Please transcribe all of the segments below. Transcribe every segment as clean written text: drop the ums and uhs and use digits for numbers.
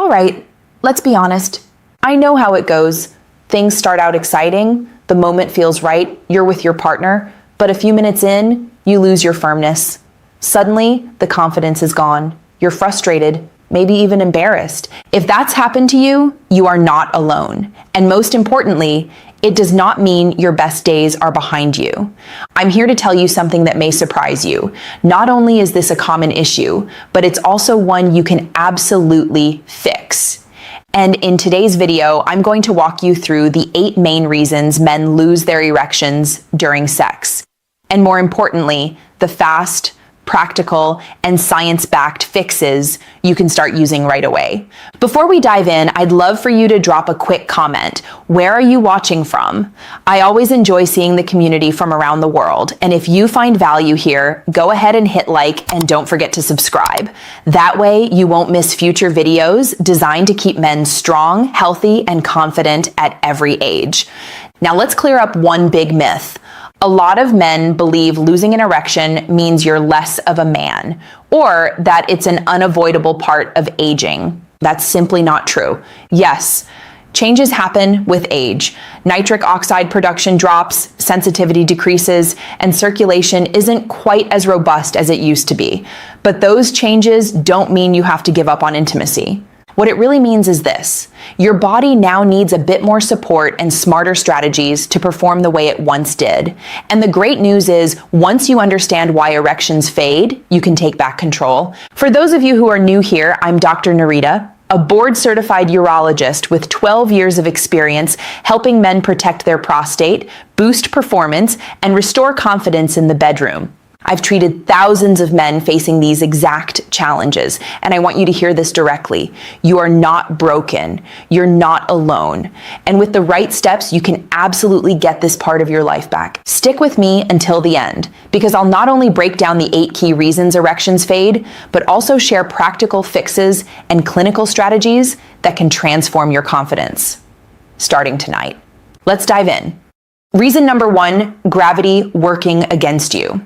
All right, let's be honest. I know how it goes. Things start out exciting, the moment feels right, you're with your partner, but a few minutes in, you lose your firmness. Suddenly, the confidence is gone. You're frustrated, maybe even embarrassed. If that's happened to you, you are not alone. And most importantly, it does not mean your best days are behind you. I'm here to tell you something that may surprise you. Not only is this a common issue, but it's also one you can absolutely fix. And in today's video, I'm going to walk you through the 8 main reasons men lose their erections during sex. And more importantly, the fast, practical, and science-backed fixes you can start using right away. Before we dive in, I'd love for you to drop a quick comment. Where are you watching from? I always enjoy seeing the community from around the world, and if you find value here, go ahead and hit like and don't forget to subscribe. That way, you won't miss future videos designed to keep men strong, healthy, and confident at every age. Now let's clear up one big myth. A lot of men believe losing an erection means you're less of a man, or that it's an unavoidable part of aging. That's simply not true. Yes, changes happen with age. Nitric oxide production drops, sensitivity decreases, and circulation isn't quite as robust as it used to be. But those changes don't mean you have to give up on intimacy. What it really means is this: your body now needs a bit more support and smarter strategies to perform the way it once did. And the great news is, once you understand why erections fade, you can take back control. For those of you who are new here, I'm Dr. Nerita, a board-certified urologist with 12 years of experience helping men protect their prostate, boost performance, and restore confidence in the bedroom. I've treated thousands of men facing these exact challenges, and I want you to hear this directly. You are not broken. You're not alone. And with the right steps, you can absolutely get this part of your life back. Stick with me until the end, because I'll not only break down the 8 key reasons erections fade, but also share practical fixes and clinical strategies that can transform your confidence. Starting tonight. Let's dive in. Reason number 1, gravity working against you.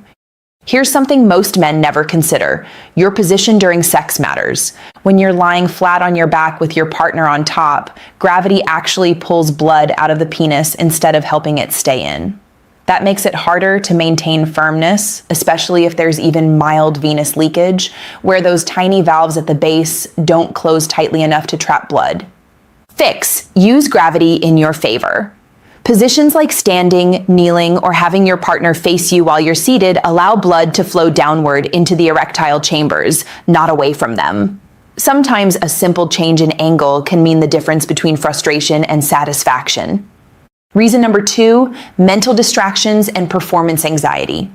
Here's something most men never consider. Your position during sex matters. When you're lying flat on your back with your partner on top, gravity actually pulls blood out of the penis instead of helping it stay in. That makes it harder to maintain firmness, especially if there's even mild venous leakage, where those tiny valves at the base don't close tightly enough to trap blood. Fix: use gravity in your favor. Positions like standing, kneeling, or having your partner face you while you're seated allow blood to flow downward into the erectile chambers, not away from them. Sometimes a simple change in angle can mean the difference between frustration and satisfaction. Reason number 2, mental distractions and performance anxiety.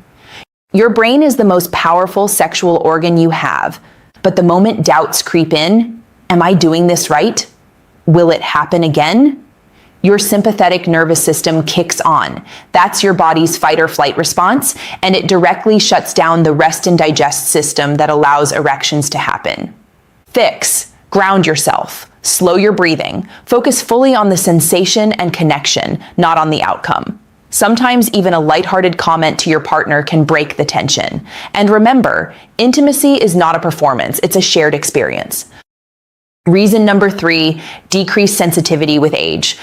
Your brain is the most powerful sexual organ you have, but the moment doubts creep in, am I doing this right? Will it happen again? Your sympathetic nervous system kicks on. That's your body's fight or flight response, and it directly shuts down the rest and digest system that allows erections to happen. Fix: ground yourself. Slow your breathing. Focus fully on the sensation and connection, not on the outcome. Sometimes even a lighthearted comment to your partner can break the tension. And remember, intimacy is not a performance, it's a shared experience. Reason number 3, decreased sensitivity with age.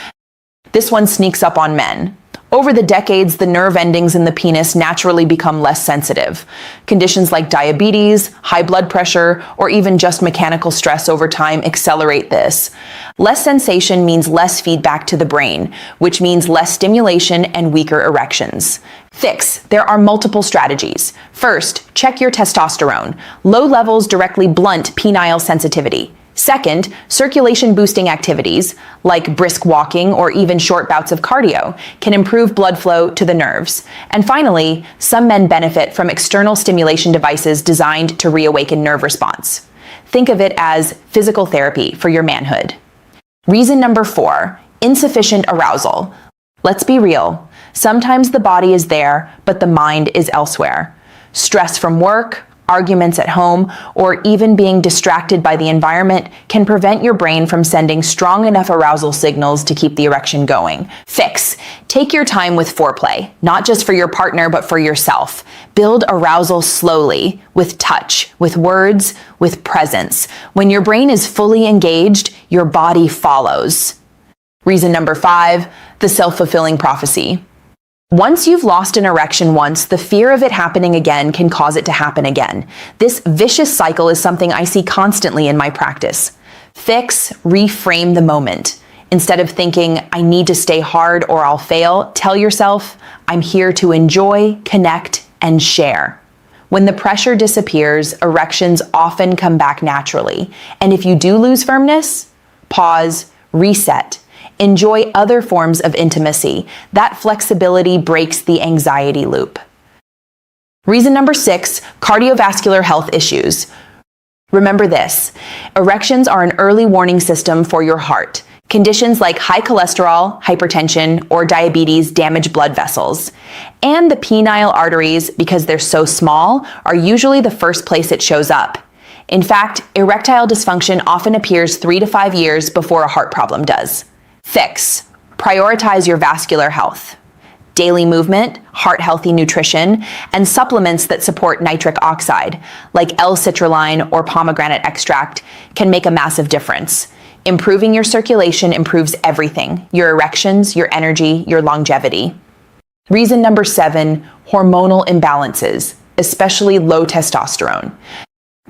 This one sneaks up on men. Over the decades, the nerve endings in the penis naturally become less sensitive. Conditions like diabetes, high blood pressure, or even just mechanical stress over time accelerate this. Less sensation means less feedback to the brain, which means less stimulation and weaker erections. Fix: there are multiple strategies. First, check your testosterone. Low levels directly blunt penile sensitivity. Second, circulation-boosting activities, like brisk walking or even short bouts of cardio, can improve blood flow to the nerves. And finally, some men benefit from external stimulation devices designed to reawaken nerve response. Think of it as physical therapy for your manhood. Reason number 4, insufficient arousal. Let's be real. Sometimes the body is there, but the mind is elsewhere. Stress from work, arguments at home, or even being distracted by the environment can prevent your brain from sending strong enough arousal signals to keep the erection going. Fix. Take your time with foreplay, not just for your partner, but for yourself. Build arousal slowly, with touch, with words, with presence. When your brain is fully engaged, your body follows. Reason number 5, the self-fulfilling prophecy. Once you've lost an erection once, the fear of it happening again can cause it to happen again. This vicious cycle is something I see constantly in my practice. Fix, reframe the moment. Instead of thinking, I need to stay hard or I'll fail, tell yourself, I'm here to enjoy, connect, and share. When the pressure disappears, erections often come back naturally. And if you do lose firmness, pause, reset. Enjoy other forms of intimacy. That flexibility breaks the anxiety loop. Reason number 6, cardiovascular health issues. Remember this, erections are an early warning system for your heart. Conditions like high cholesterol, hypertension, or diabetes damage blood vessels. And the penile arteries, because they're so small, are usually the first place it shows up. In fact, erectile dysfunction often appears 3 to 5 years before a heart problem does. Fix. Prioritize your vascular health. Daily movement, heart-healthy nutrition, and supplements that support nitric oxide, like L-citrulline or pomegranate extract, can make a massive difference. Improving your circulation improves everything: your erections, your energy, your longevity. Reason number 7, hormonal imbalances, especially low testosterone.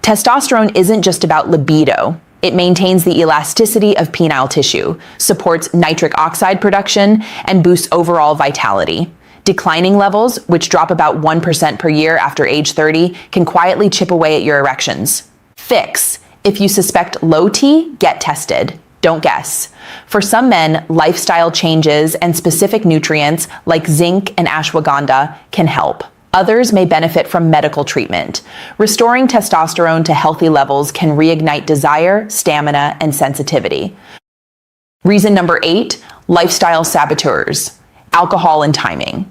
Testosterone isn't just about libido. It maintains the elasticity of penile tissue, supports nitric oxide production, and boosts overall vitality. Declining levels, which drop about 1% per year after age 30, can quietly chip away at your erections. Fix. If you suspect low T, get tested. Don't guess. For some men, lifestyle changes and specific nutrients like zinc and ashwagandha can help. Others may benefit from medical treatment. Restoring testosterone to healthy levels can reignite desire, stamina, and sensitivity. Reason number 8, lifestyle saboteurs, alcohol and timing.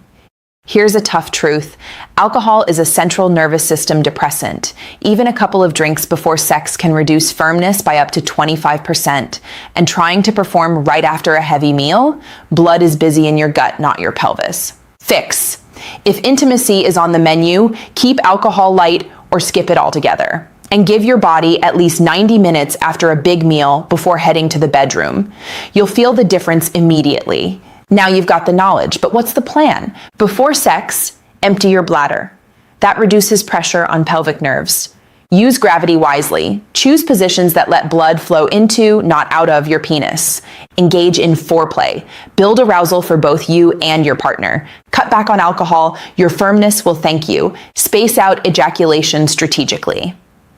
Here's a tough truth. Alcohol is a central nervous system depressant. Even a couple of drinks before sex can reduce firmness by up to 25%. And trying to perform right after a heavy meal, blood is busy in your gut, not your pelvis. Fix. If intimacy is on the menu, keep alcohol light or skip it altogether. And give your body at least 90 minutes after a big meal before heading to the bedroom. You'll feel the difference immediately. Now you've got the knowledge, but what's the plan? Before sex, empty your bladder. That reduces pressure on pelvic nerves. Use gravity wisely. Choose positions that let blood flow into, not out of, your penis. Engage in foreplay. Build arousal for both you and your partner. Cut back on alcohol. Your firmness will thank you. Space out ejaculation strategically.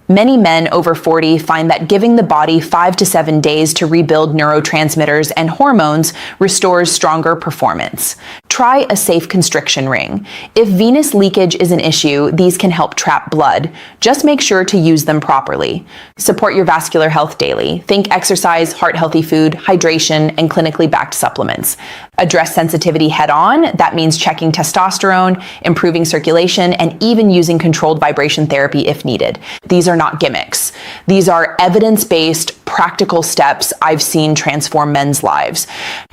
Many men over 40 find that giving the body 5 to 7 days to rebuild neurotransmitters and hormones restores stronger performance. Try a safe constriction ring. If venous leakage is an issue, these can help trap blood. Just make sure to use them properly. Support your vascular health daily. Think exercise, heart-healthy food, hydration, and clinically backed supplements. Address sensitivity head-on. That means checking testosterone, improving circulation, and even using controlled vibration therapy if needed. These are not gimmicks. These are evidence-based, practical steps I've seen transform men's lives.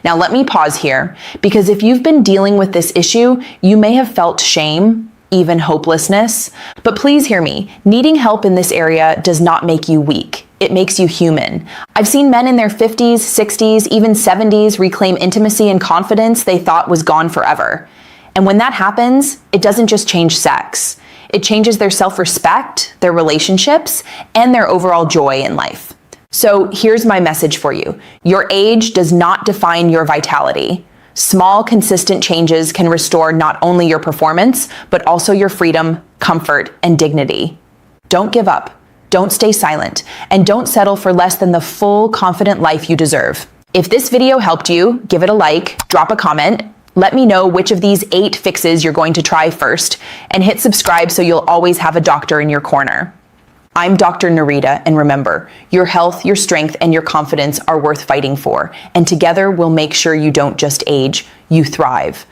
Now let me pause here, because if you've been dealing with this issue, you may have felt shame, even hopelessness. But please hear me, needing help in this area does not make you weak. It makes you human. I've seen men in their 50s, 60s, even 70s reclaim intimacy and confidence they thought was gone forever. And when that happens, it doesn't just change sex. It changes their self-respect, their relationships, and their overall joy in life. So here's my message for you. Your age does not define your vitality. Small, consistent changes can restore not only your performance, but also your freedom, comfort, and dignity. Don't give up. Don't stay silent, and don't settle for less than the full, confident life you deserve. If this video helped you, give it a like, drop a comment, let me know which of these 8 fixes you're going to try first, and hit subscribe so you'll always have a doctor in your corner. I'm Dr. Nerita, and remember, your health, your strength, and your confidence are worth fighting for, and together we'll make sure you don't just age, you thrive.